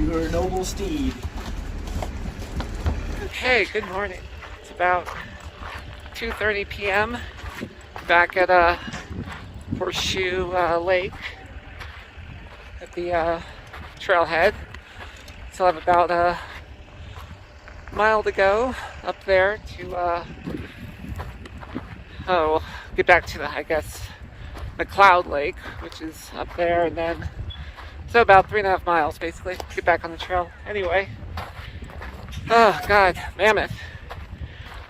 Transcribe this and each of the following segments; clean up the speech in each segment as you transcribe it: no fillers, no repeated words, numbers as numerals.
your noble steed. Okay, good morning. It's about 2:30 p.m. back at Horseshoe Lake at the trailhead. Still have about a mile to go up there to get back to the, I guess, MacLeod Lake, which is up there, and then so about 3.5 miles basically to get back on the trail. Anyway, oh god, Mammoth.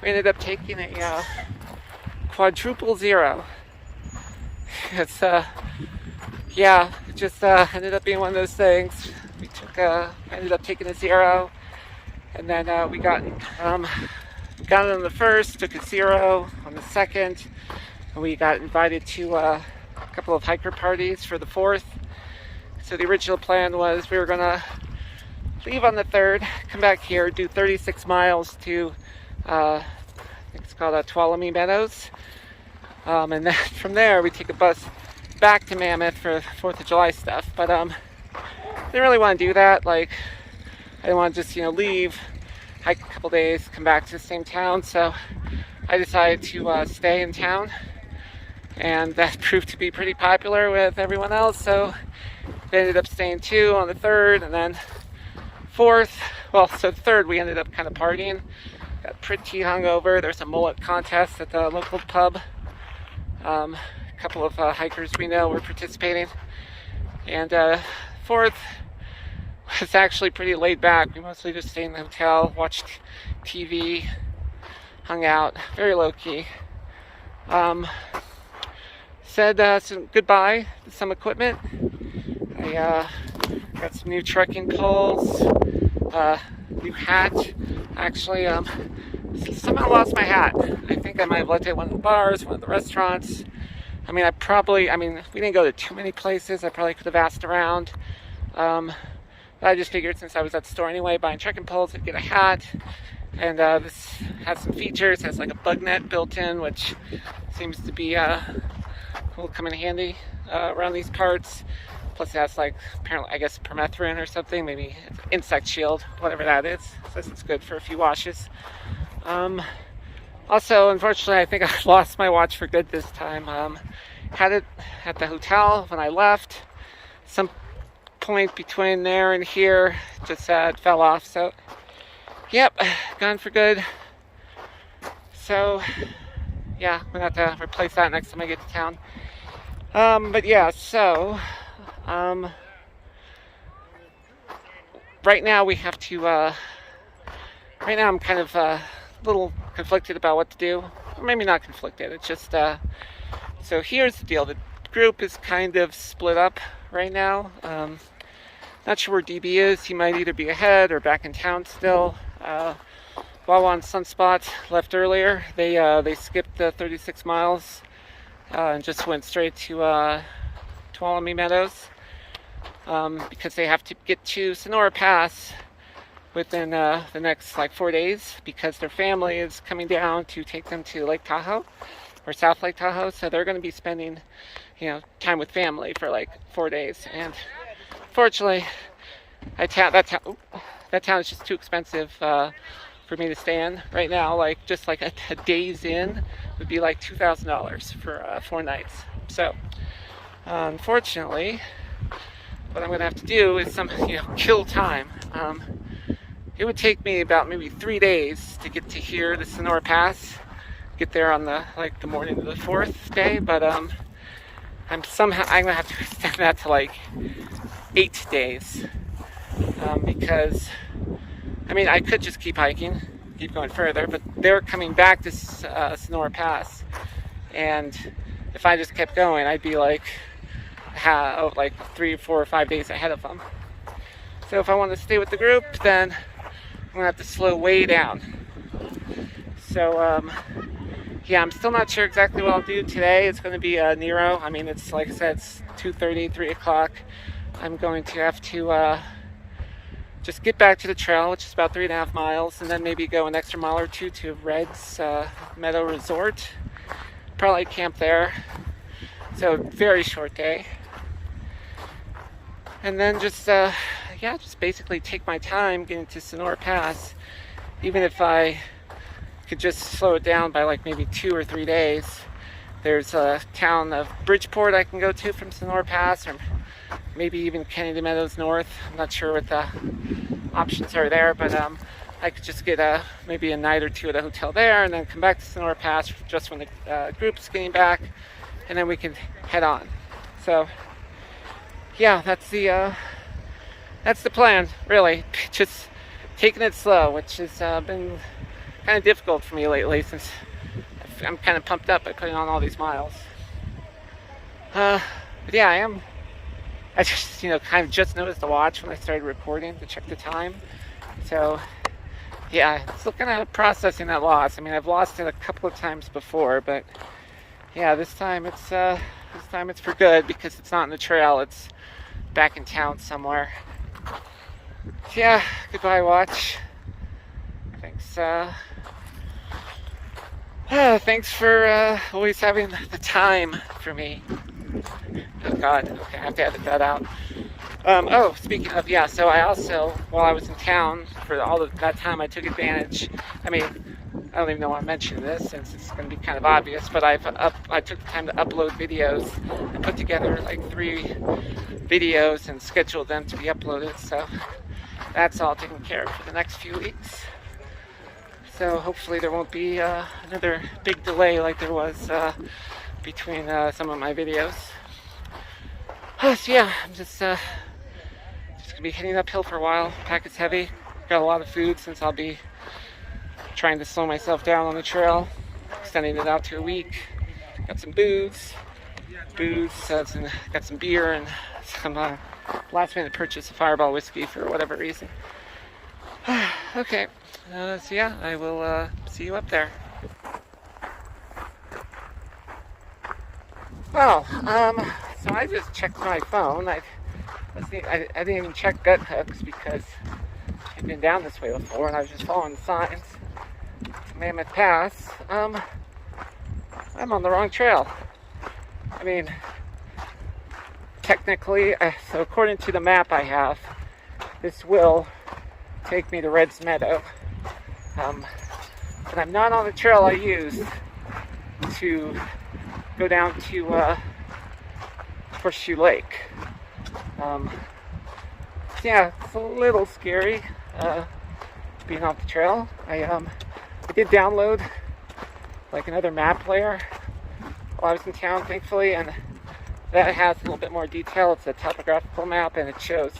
We ended up taking a quadruple zero. It's yeah, it just ended up being one of those things. We ended up taking a zero, and then we got it on the first, took a zero on the second, and we got invited to a couple of hiker parties for the fourth. So the original plan was we were gonna leave on the third, come back here, do 36 miles to I think it's called Tuolumne Meadows, and then from there we take a bus back to Mammoth for 4th of July stuff. But I didn't really want to do that. Like, I didn't want to just leave, hike a couple days, come back to the same town. So I decided to stay in town, and that proved to be pretty popular with everyone else. So they ended up staying too on the third, and then fourth. Well, so the third we ended up kind of partying. Got pretty hungover. There's a mullet contest at the local pub. A couple of hikers we know were participating. And fourth was actually pretty laid back. We mostly just stayed in the hotel, watched TV, hung out, very low key. Said some goodbye to some equipment. I got some new trekking poles, new hat. Actually, somehow lost my hat. I think I might have left it at one of the bars, one of the restaurants. We didn't go to too many places. I probably could have asked around. But I just figured since I was at the store anyway buying trekking poles, I'd get a hat. And this has some features. It has like a bug net built in, which seems to be will come in handy around these parts. Plus it has apparently, I guess, permethrin or something, maybe it's insect shield, whatever that is. So it's good for a few washes. Also, unfortunately, I think I lost my watch for good this time. Had it at the hotel when I left. Some point between there and here, just it fell off. So, yep, gone for good. So, yeah, I'm gonna have to replace that next time I get to town. But yeah, so right now we have to. Right now I'm kind of a little conflicted about what to do, or maybe not conflicted. It's just so here's the deal: the group is kind of split up right now. Not sure where DB is. He might either be ahead or back in town still. Wawa and Sunspot left earlier. They skipped the 36 miles and just went straight to Tuolumne Meadows because they have to get to Sonora Pass within the next 4 days because their family is coming down to take them to Lake Tahoe or South Lake Tahoe. So they're going to be spending time with family for 4 days. And fortunately, that town is just too expensive for me to stay in right now. Just a day's in would be $2,000 for 4 nights. So unfortunately, what I'm going to have to do is kill time. It would take me about maybe 3 days to get to here, to Sonora Pass, get there on the morning of the 4th day, but I'm going to have to extend that to 8 days, because I could just keep hiking, keep going further, but they're coming back to Sonora Pass, and if I just kept going, I'd be 3, 4, or 5 days ahead of them. So if I want to stay with the group, then I'm going to have to slow way down. So, yeah, I'm still not sure exactly what I'll do today. It's going to be Nero. It's like I said, it's 2:30, 3 o'clock. I'm going to have to just get back to the trail, which is about 3.5 miles, and then maybe go an extra mile or two to Red's Meadow Resort. Probably camp there. So, very short day. And then just, yeah, just basically take my time getting to Sonora Pass, even if I could just slow it down by like maybe 2 or 3 days. There's a town of Bridgeport I can go to from Sonora Pass, or maybe even Kennedy Meadows North. I'm not sure what the options are there, but I could just get maybe a night or two at a hotel there, and then come back to Sonora Pass just when the group's getting back, and then we can head on. So yeah, that's the plan, really. Just taking it slow, which has been kind of difficult for me lately, since I'm kind of pumped up by putting on all these miles. But yeah, I just, kind of just noticed the watch when I started recording to check the time. So yeah, still kind of processing that loss. I mean, I've lost it a couple of times before, but yeah, this time it's for good, because it's not in the trail. It's back in town somewhere. Yeah, goodbye, watch. Thanks. Thanks for always having the time for me. Oh God, okay, I have to edit that out. Oh, speaking of, yeah, so I also, while I was in town for all of that time, I took advantage. I mean, I don't even know why I'm mentioning this, since it's going to be kind of obvious, but I took the time to upload videos and put together like 3 videos and scheduled them to be uploaded. So that's all taken care of for the next few weeks. So hopefully there won't be another big delay like there was between some of my videos. So yeah, I'm just gonna be heading uphill for a while. Pack is heavy. Got a lot of food, since I'll be trying to slow myself down on the trail, extending it out to a week. Got some booze, got some beer, and some last minute purchase of Fireball whiskey for whatever reason. Okay, so yeah, I will see you up there. Well, so I just checked my phone. I didn't even check gut hooks, because I've been down this way before and I was just following the signs. It's Mammoth Pass. I'm on the wrong trail. I mean, technically, so according to the map I have, this will take me to Red's Meadow. But I'm not on the trail I used to go down to Horseshoe Lake. Yeah, it's a little scary being off the trail. I did download like another map player while I was in town, thankfully, and that has a little bit more detail. It's a topographical map, and it shows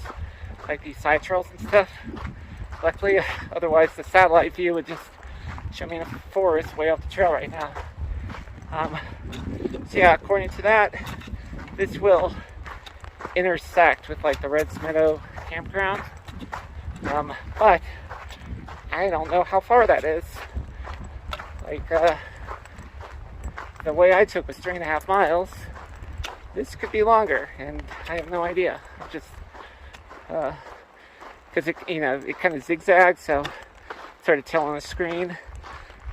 like these side trails and stuff. Luckily, otherwise the satellite view would just show me in a forest way off the trail right now. So yeah, according to that, this will intersect with like the Red's Meadow campground. But I don't know how far that is. Like, the way I took was 3.5 miles. This could be longer, and I have no idea. Just, because it kind of zigzags, so it's hard to tell on the screen,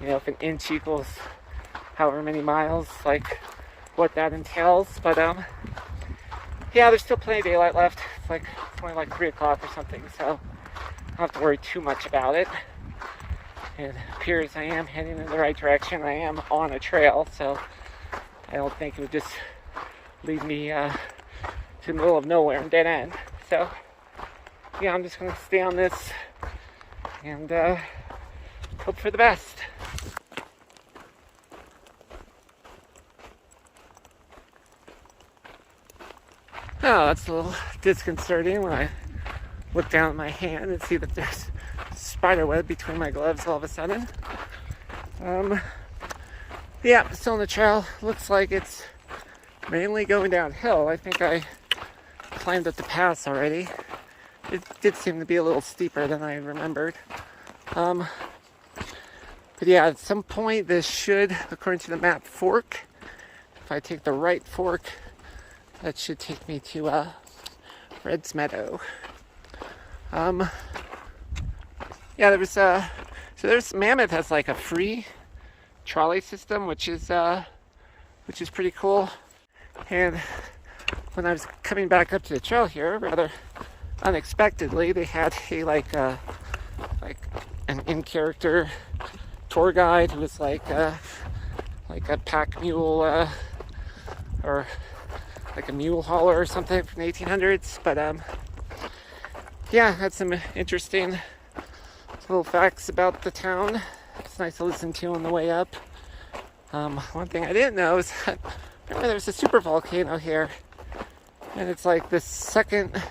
if an inch equals however many miles, like what that entails. But yeah, there's still plenty of daylight left. It's only like 3 o'clock or something, so I don't have to worry too much about it. It appears I am heading in the right direction. I am on a trail, so I don't think it would just lead me to the middle of nowhere and dead end. So yeah, I'm just gonna stay on this and hope for the best. Oh, that's a little disconcerting when I look down at my hand and see that there's spider web between my gloves all of a sudden. Yeah, still on the trail. Looks like it's mainly going downhill. I think I climbed up the pass already. It did seem to be a little steeper than I remembered. But yeah, at some point this should, according to the map, fork. If I take the right fork, that should take me to Red's Meadow. Yeah, there was so there's Mammoth has like a free trolley system, which is pretty cool. And when I was coming back up to the trail here, rather unexpectedly, they had a like an in-character tour guide who was like a pack mule or like a mule hauler or something from the 1800s. But yeah, had some interesting little facts about the town. It's nice to listen to on the way up. One thing I didn't know is that apparently there's a super volcano here, and it's like the second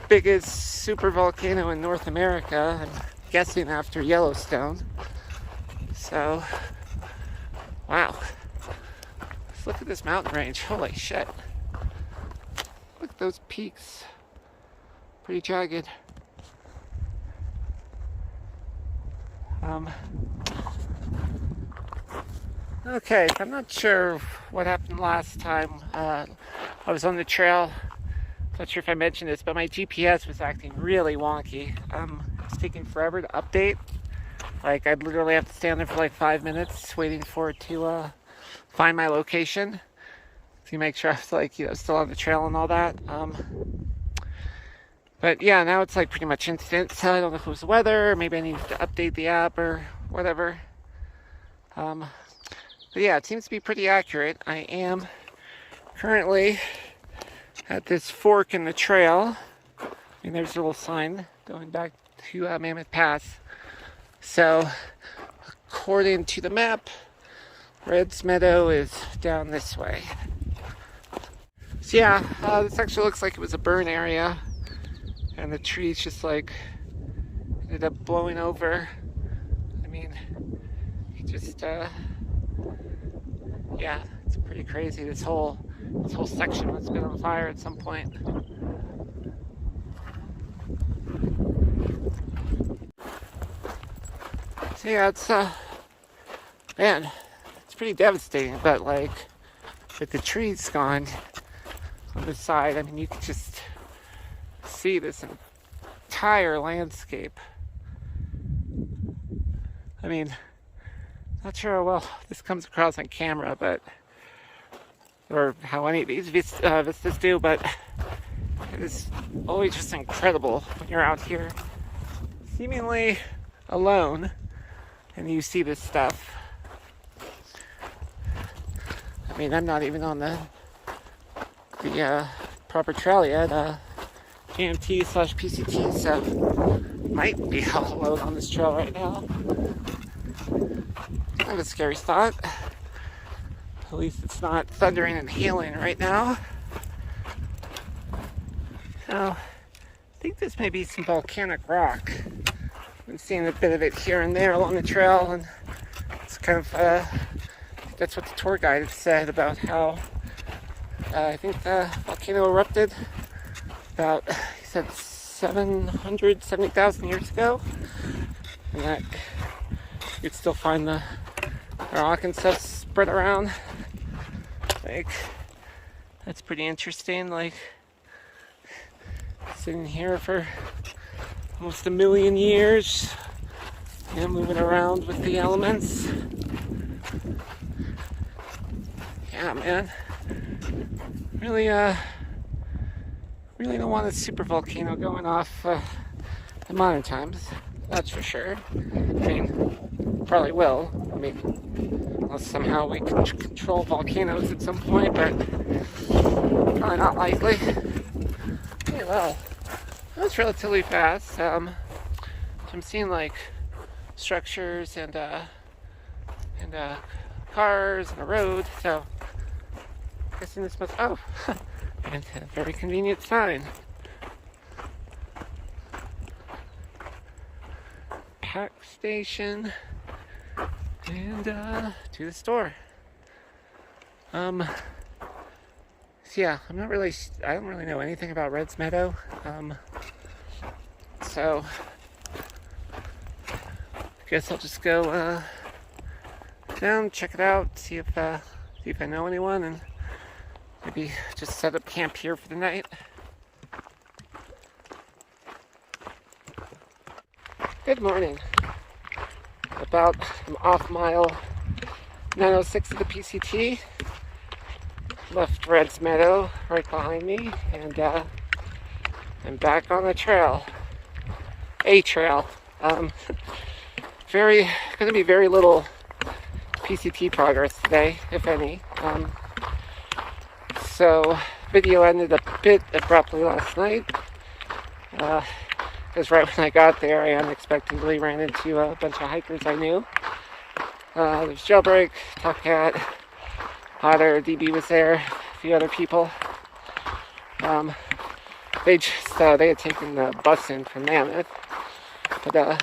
biggest super volcano in North America. I'm guessing after Yellowstone. So, wow. Let's look at this mountain range. Holy shit. Look at those peaks. Pretty jagged. Okay, so I'm not sure what happened last time I was on the trail. Not sure if I mentioned this, but my GPS was acting really wonky. It's taking forever to update. Like, I'd literally have to stand there for like 5 minutes waiting for it to find my location to make sure I was like, still on the trail and all that. But yeah, now it's like pretty much instant, so I don't know if it was the weather, or maybe I needed to update the app or whatever. But yeah, it seems to be pretty accurate. I am currently at this fork in the trail. I mean, there's a little sign going back to Mammoth Pass. So, according to the map, Red's Meadow is down this way. So yeah, this actually looks like it was a burn area, and the trees just like ended up blowing over. I mean, yeah, it's pretty crazy. This whole section must have been on fire at some point. So yeah, it's man, it's pretty devastating. But like, with the trees gone on the side, I mean, you can just see this entire landscape. I mean, not sure how well this comes across on camera, but or how any of these vistas do, but it is always just incredible when you're out here seemingly alone and you see this stuff. I mean, I'm not even on the proper trail yet, GMT/PCT, so might be all alone on this trail right now. Kind of a scary thought. At least it's not thundering and hailing right now. Now, I think this may be some volcanic rock. I've been seeing a bit of it here and there along the trail, and it's kind of, that's what the tour guide had said about how, I think the volcano erupted about, he said 770,000 years ago, and that you'd still find the rock and stuff spread around. Like, that's pretty interesting. Like, sitting here for almost 1 million years, moving around with the elements. Yeah, man. Really don't want a super volcano going off in modern times. That's for sure. I mean, probably will. I mean, unless somehow we can control volcanoes at some point, but probably not likely. Okay, well, that's relatively fast. So I'm seeing like structures and cars and a road. So I'm guessing this must. Oh, and a very convenient sign. Pack station and to the store. So yeah, I don't really know anything about Red's Meadow. So I guess I'll just go down, check it out, see if I know anyone, and maybe just set up camp here for the night. Good morning. About an off mile 906 of the PCT. Left Red's Meadow right behind me, and I'm back on the trail. A trail. Going to be very little PCT progress today, if any. So, video ended a bit abruptly last night. Because right when I got there, I unexpectedly ran into a bunch of hikers I knew. There's Jailbreak, Topcat, Otter, DB was there, a few other people. They had taken the bus in from Mammoth, but I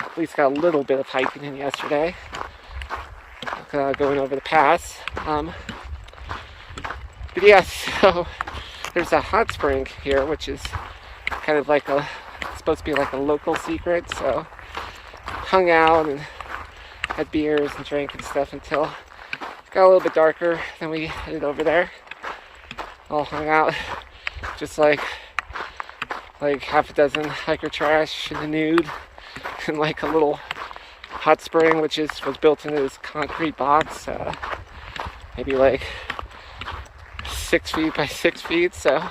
at least got a little bit of hiking in yesterday, going over the pass. But yeah, so there's a hot spring here, which is kind of like supposed to be like a local secret. So hung out and had beers and drank and stuff until it got a little bit darker. Then we headed over there. All hung out, just like half a dozen hiker trash in the nude, and like a little hot spring, which was built into this concrete box, maybe like 6 feet by 6 feet. So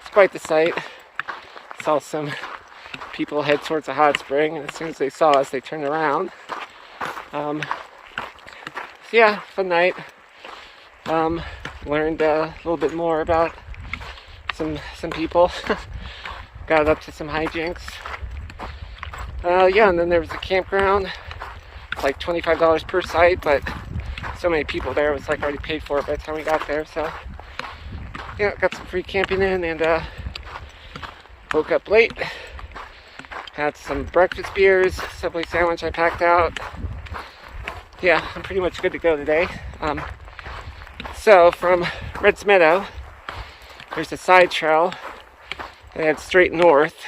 it's quite the sight. Saw some people head towards the hot spring, and as soon as they saw us, they turned around. So yeah, fun night. Learned a little bit more about some people. Got up to some hijinks. Yeah, and then there was a campground. It's like $25 per site, but so many people there, it was like already paid for by the time we got there. So yeah, got some free camping in, and woke up late. Had some breakfast beers, Subway sandwich I packed out. Yeah, I'm pretty much good to go today. So from Red's Meadow, there's a side trail that heads straight north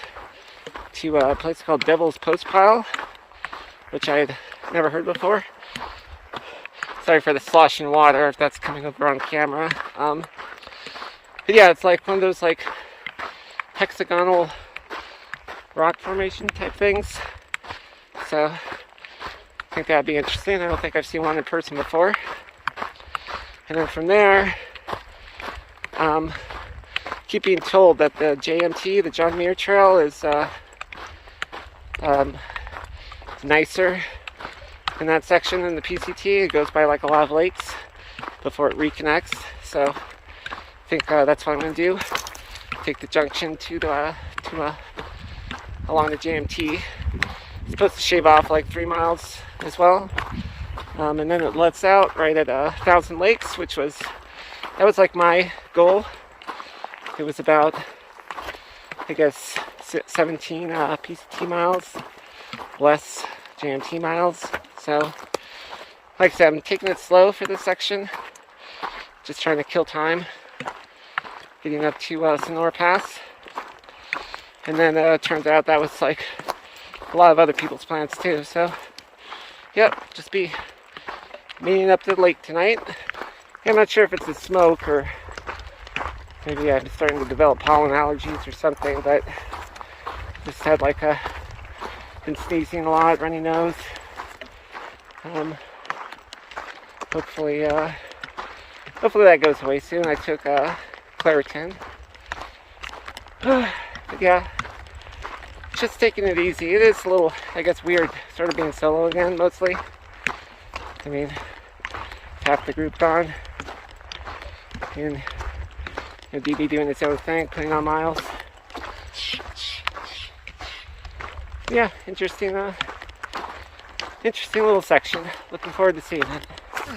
to a place called Devil's Postpile, which I had never heard before. Sorry for the sloshing water if that's coming over on camera. But yeah, it's like one of those like hexagonal rock formation type things. So I think that'd be interesting. I don't think I've seen one in person before. And then from there, keep being told that the JMT, the John Muir Trail, is nicer in that section than the PCT. It goes by like a lot of lakes before it reconnects. So I think that's what I'm going to do. Take the junction along the JMT. It's supposed to shave off like 3 miles as well. And then it lets out right at 1,000 Lakes, that was like my goal. It was about, I guess, 17 PCT miles, less JMT miles. So, like I said, I'm taking it slow for this section. Just trying to kill time. Getting up to Sonora Pass. And then it turns out that was like a lot of other people's plans too. So, yep, just be meeting up to the lake tonight. I'm not sure if it's the smoke or maybe I'm starting to develop pollen allergies or something, but just had like been sneezing a lot, runny nose. Hopefully that goes away soon. I took Claritin. But yeah, just taking it easy. It is a little, I guess, weird sort of being solo again, mostly. I mean, half the group gone, and DB doing its own thing, putting on miles. Yeah, interesting little section. Looking forward to seeing it.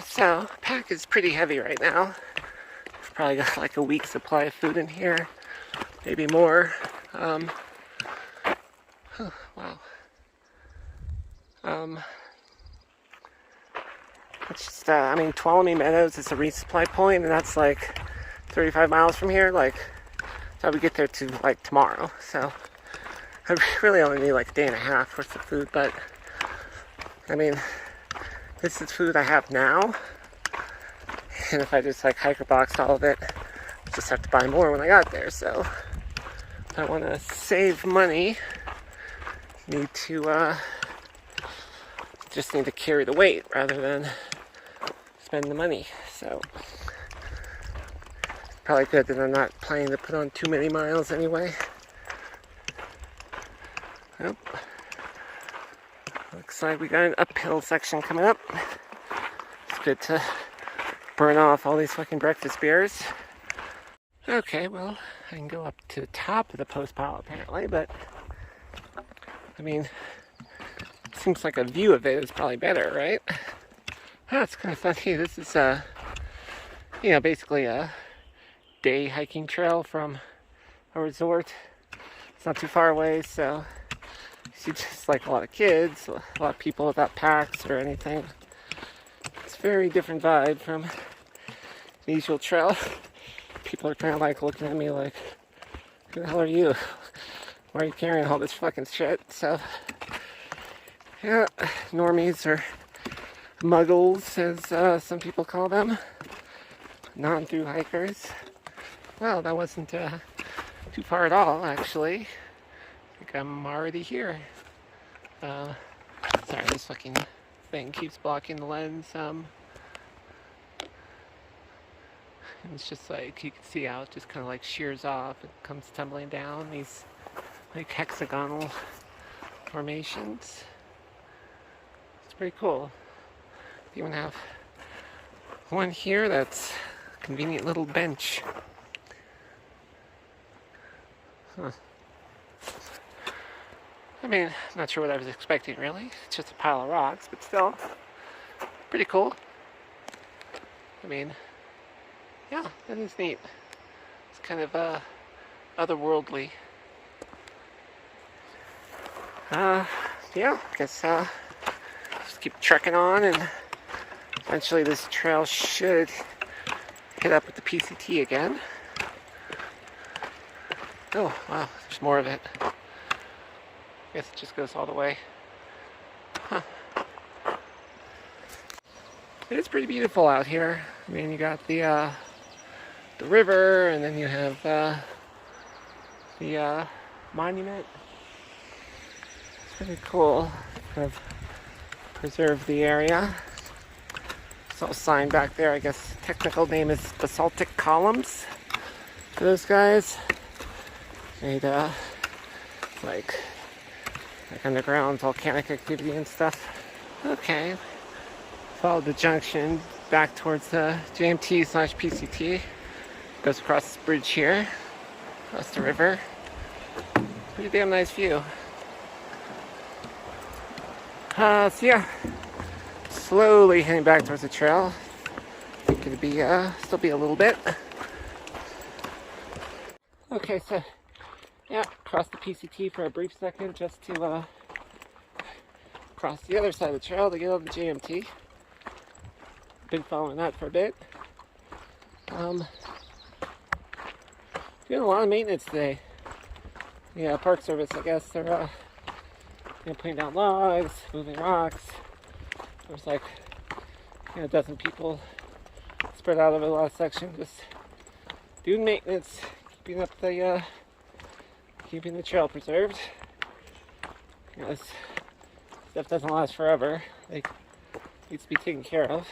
So, pack is pretty heavy right now. I've probably got like a week's supply of food in here, maybe more. Wow. It's just, Tuolumne Meadows is a resupply point, and that's like 35 miles from here. Like, so I would get there to like tomorrow. So I really only need like a day and a half worth of food, but I mean, this is food I have now. And if I just like hiker box all of it, I just have to buy more when I got there. So if I want to save money, need to carry the weight rather than spend the money. So probably good that I'm not planning to put on too many miles anyway. Nope. Looks like we got an uphill section coming up. It's good to burn off all these fucking breakfast beers. Okay, well, I can go up to the top of the post pile apparently, but I mean, it seems like a view of it is probably better, right? It's kind of funny. This is basically a day hiking trail from a resort. It's not too far away, so you see just like a lot of kids, a lot of people without packs or anything. It's a very different vibe from the usual trail. People are kind of like looking at me like, who the hell are you? Why are you carrying all this fucking shit? So, yeah, normies or muggles, as some people call them. Non-through hikers. Well, that wasn't too far at all, actually. I think I'm already here. Sorry, this fucking thing keeps blocking the lens. It's just like, you can see how it just kind of like shears off and comes tumbling down these like hexagonal formations. It's pretty cool. You even have one here that's a convenient little bench. Huh. I mean, I'm not sure what I was expecting really. It's just a pile of rocks, but still pretty cool. I mean, yeah, that is neat. It's kind of otherworldly. Yeah, I guess just keep trekking on, and eventually this trail should hit up with the PCT again. Oh, wow, there's more of it. I guess it just goes all the way. Huh. It is pretty beautiful out here. I mean, you got the river, and then you have the monument. It's pretty cool. Kind of preserve the area. There's a sign back there. I guess technical name is basaltic columns for those guys. Made like underground volcanic activity and stuff. Okay. Follow the junction back towards the JMT/PCT. Goes across this bridge here, across the river. Pretty damn nice view. So yeah, slowly heading back towards the trail. I think it'll be still be a little bit. Okay, so yeah, cross the PCT for a brief second just to cross the other side of the trail to get on the JMT. Been following that for a bit. Doing a lot of maintenance today. Yeah, Park Service, I guess they're putting down logs, moving rocks. There's like a dozen people spread out over the last section, just doing maintenance, keeping up the keeping the trail preserved. You know, this stuff doesn't last forever. Like, needs to be taken care of.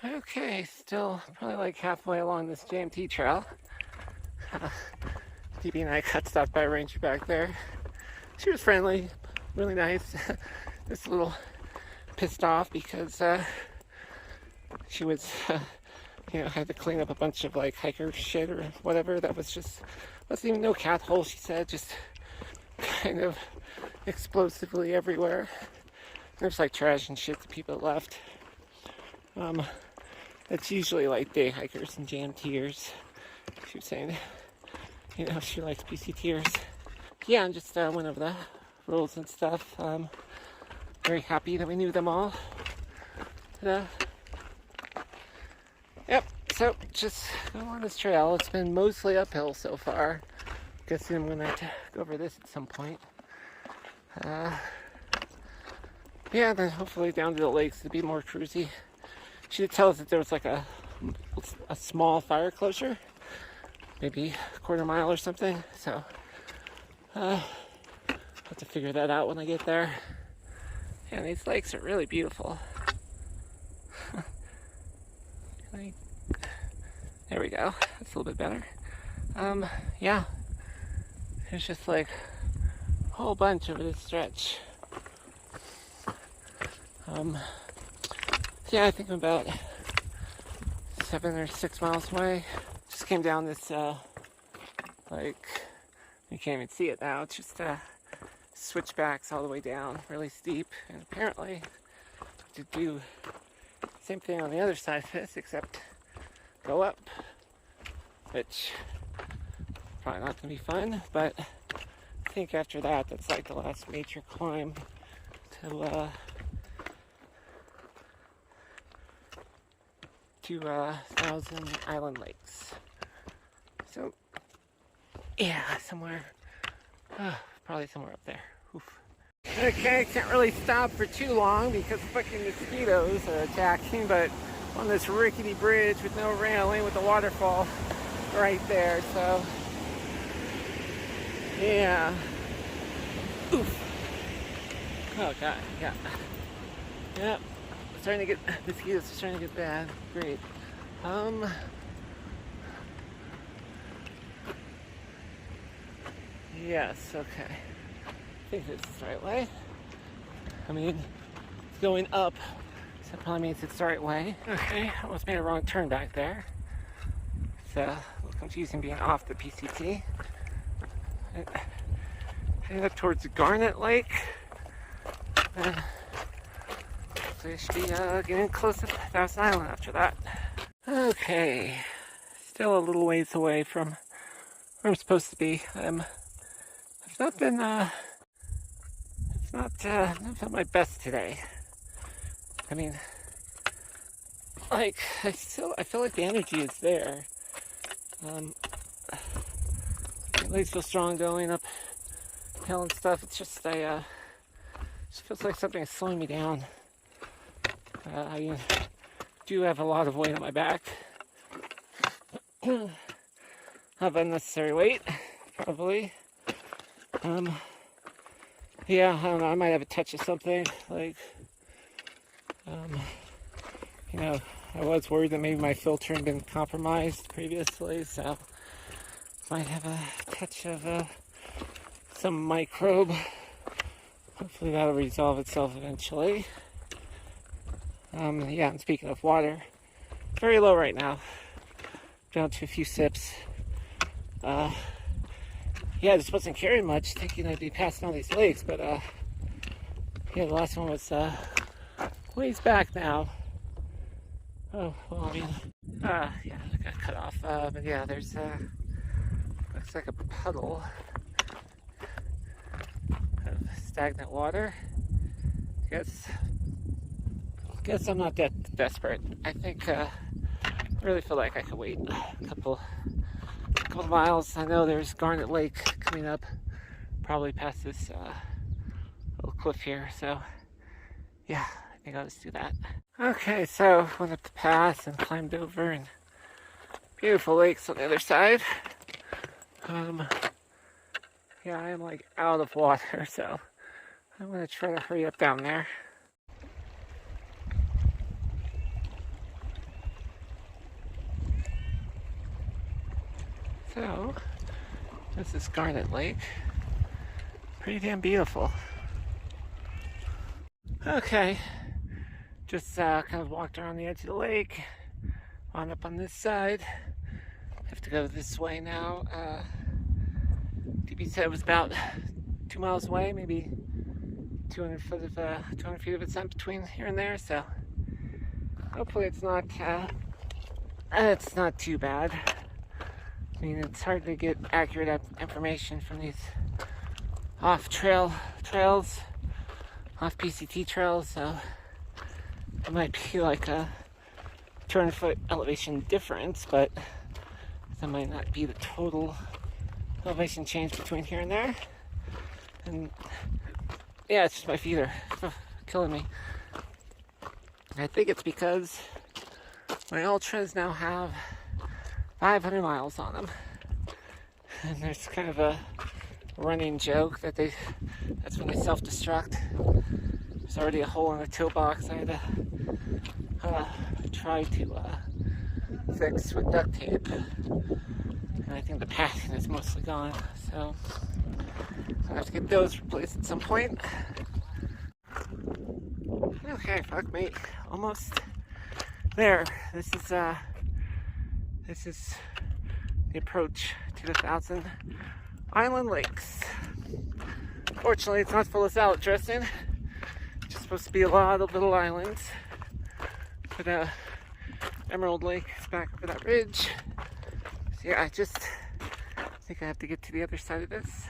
Okay, still probably like halfway along this JMT trail. DB and I got stopped by a ranger back there. She was friendly, really nice. Just a little pissed off because she was, had to clean up a bunch of like hiker shit or whatever. That was just, wasn't even no cat hole, she said, just kind of explosively everywhere. There's like trash and shit that people left. That's usually like day hikers and JMTers. She was saying, she likes PCTers. Yeah, and just went over the rules and stuff. Very happy that we knew them all. Yep, so just going on this trail. It's been mostly uphill so far. Guessing I'm gonna have to go over this at some point. Yeah, then hopefully down to the lakes to be more cruisy. She did tell us that there was like a small fire closure, maybe a quarter mile or something. So I'll have to figure that out when I get there. And these lakes are really beautiful. There we we go. That's a little bit better. Yeah. There's just like a whole bunch over this stretch. Yeah, I think I'm about 7 or 6 miles away. Just came down this, like, you can't even see it now. It's just switchbacks all the way down, really steep. And apparently, to do the same thing on the other side of this, except go up, which probably not gonna be fun. But I think after that, that's like the last major climb to Thousand Island Lakes. So, yeah, somewhere, probably somewhere up there. Oof. Okay, can't really stop for too long because fucking mosquitoes are attacking, but on this rickety bridge with no railing with the waterfall right there, so, yeah. Oof. Oh god, yeah. Yep. Starting to get, mosquitoes are starting to get bad. Great. Yes, okay. I think this is the right way. I mean, it's going up, so that probably means it's the right way. Okay, I almost made a wrong turn back there. It's a little confusing being off the PCT. Heading up towards the Garnet Lake. So I should be getting close to Thousand Island after that. Okay, still a little ways away from where I'm supposed to be. I've not been, it's not been my best today. I mean, like, I feel like the energy is there. The legs feel strong going up hill and stuff. It's just, just feels like something is slowing me down. I do have a lot of weight on my back. Have unnecessary weight, probably. Yeah, I don't know, I might have a touch of something, like, you know, I was worried that maybe my filter had been compromised previously, so might have a touch of some microbe. Hopefully that'll resolve itself eventually. Yeah, and speaking of water, very low right now. Down to a few sips. Yeah, I just wasn't carrying much, thinking I'd be passing all these lakes, but yeah, the last one was ways back now. Oh, well, I mean, yeah, I got cut off. But yeah, there's looks like a puddle of stagnant water. Guess I'm not that desperate. I think I really feel like I could wait a couple of miles. I know there's Garnet Lake coming up, probably past this little cliff here. So yeah, I think I'll just do that. Okay, so went up the pass and climbed over, and beautiful lakes on the other side. Yeah, I am like out of water, so I'm gonna try to hurry up down there. So, this is Garnet Lake. Pretty damn beautiful. Okay, just kind of walked around the edge of the lake, on up on this side. Have to go this way now. DB said it was about 2 miles away, maybe 200 feet of ascent between here and there. So hopefully it's not too bad. I mean, it's hard to get accurate information from these off-trails, off-PCT trails, so it might be like a 200-foot elevation difference, but that might not be the total elevation change between here and there. And yeah, it's just my feet are killing me. I think it's because my ultras now have 500 miles on them, and there's kind of a running joke that that's when they self-destruct. There's already a hole in the toolbox. I had to try to fixed with duct tape. And I think the padding is mostly gone, so I'll have to get those replaced at some point. Okay, fuck me. Almost there. This is the approach to the Thousand Island Lakes. Fortunately, it's not full of salad dressing. It's just supposed to be a lot of little islands. But Emerald Lake is back over that ridge. So yeah, I think I have to get to the other side of this.